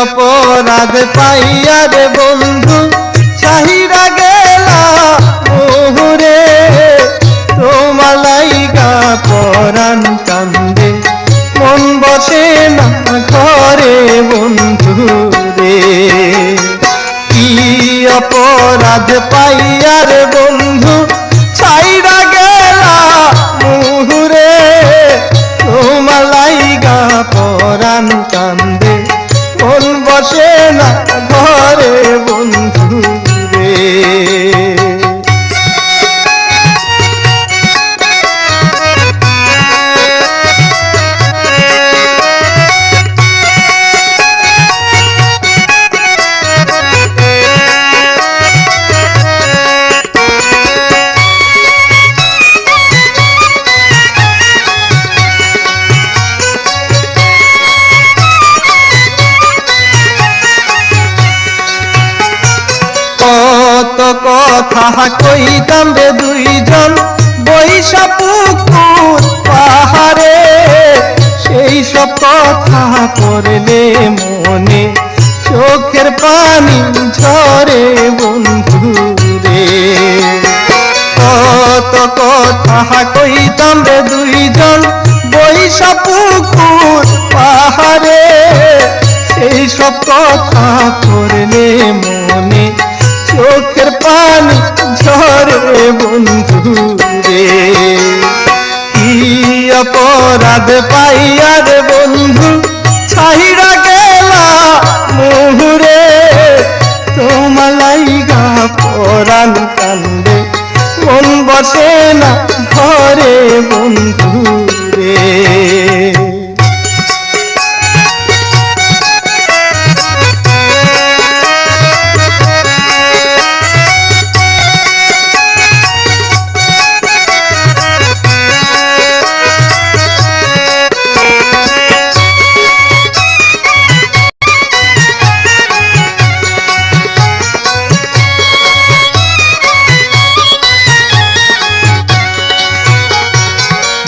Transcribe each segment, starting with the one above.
অপরাধ পাইয়া রে বন্ধু চাহিরা গেলা মোহরে, তোমার লাইগা পরাণ কান্দে মন বসে না ঘরে বন্ধু রে। কি অপরাধ পাইয়া রে বন্ধু চাহিরা গেলা মোহরে, তোমার লাইগা পরাণ কান্দে মন বসে না ঘরে বন্ধু রে। কত কথা কইতাম রে দুইজন বৈশা পুকুর পাহাড়ে, সেই সব কথা পড়লে মনে চোখের পানি ঝরে বন্ধু রে। কত কথা কইতাম রে দুইজন বৈশা পুকুর পাহাড়ে, সেই সব কথা পড়লে মনে চোখের পানি ঝরে বন্ধু রে। কি অপরাধ পাইয়া রে বন্ধু ছাইরা গেলা মোহরে, তোমার লাইগা পরাণ কান্দে মন বসে না ঘরে বন্ধু রে।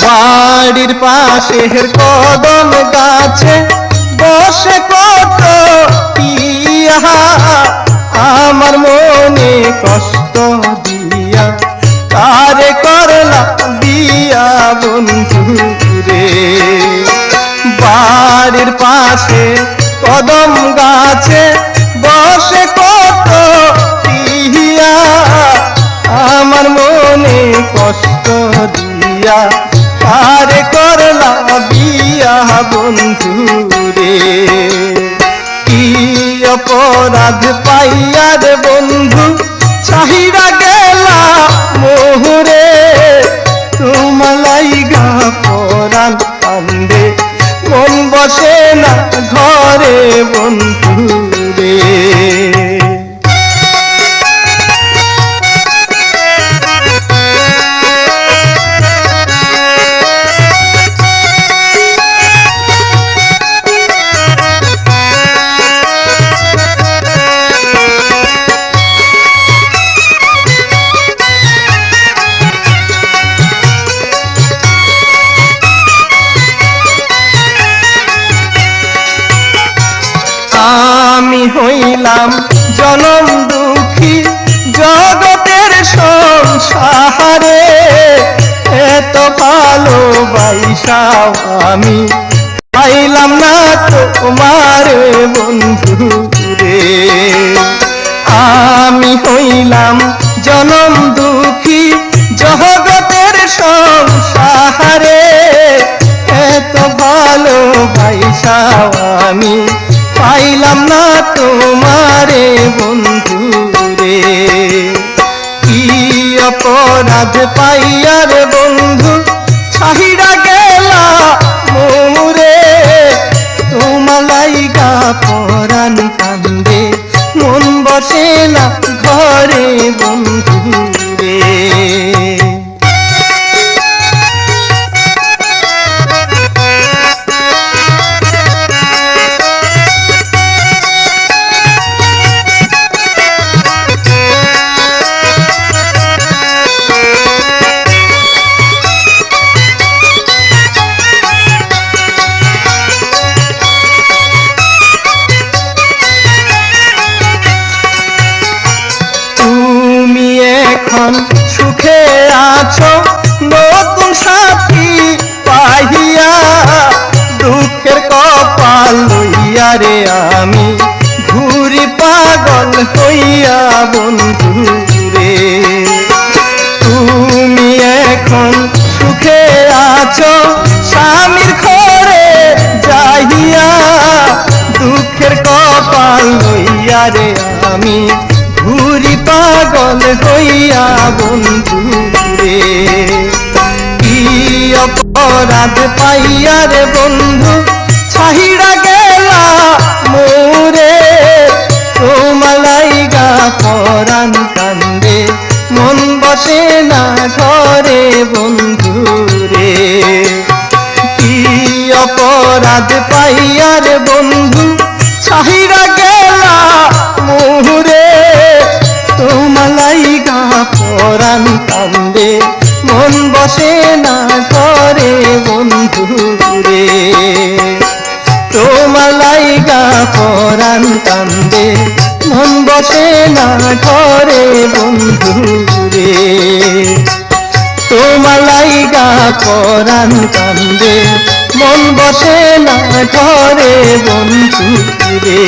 বাড়ির পাশের কদম গাছে বসে কত পিয়া, আমার মনে কষ্ট দিয়া কারে করলা বিয়া বন্ধু রে। বাড়ির পাশে কদম গাছে বসে কত পিয়া, আমার মনে কষ্ট দিয়া কারে করলা বিয়া বন্ধু রে। কি অপরাধ পাইয়া রে বন্ধু চাহিরা গেলা মোহরে, তোমার লাইগা পরাণ কান্দে মন বসে না ঘরে বন্ধু রে। আমি হইলাম জনম দুঃখী জগতের সংসারে, এত ভালোবাসাও আমি পাইলাম না তোমার বন্ধু রে। আমি হইলাম জনম দুঃখী জগতের সংসারে, এত ভালোবাসাও আমি পাইলাম না তোমারে বন্ধু রে। কি অপরাধ পাইয়া রে বন্ধু ছাহিরা গেলা মোরে, তোমার লাইগা পরাণ কান্দে মন বসে না ঘরে বন্ধু রে। বন্ধু রে। তুমি এখন সুখে আছো স্বামীর ঘরে যাইয়া, দুঃখের কপাল লইয়া রে আমি ঘুরি পাগল হইয়া বন্ধু রে। কি অপরাধ পাইয়া রে বন্ধু ছাহিড়া গেলা মোরে, তোমার লাইগা পরাণ কান্দে মন বসে না ঘরে বন্ধু রে। কি অপরাধ পাইয়া রে বন্ধু ছাহিড়া গেলা মোরে, তোমার লাইগা পরাণ কান্দে মন বসে না ঘরে বন্ধু রে। তোমার লাইগা পরাণ কান্দে মন বসে না ঘরে বন্ধু রে। তোমার লাইগা পরাণ কান্দে মন বসে না ঘরে বন্ধু রে।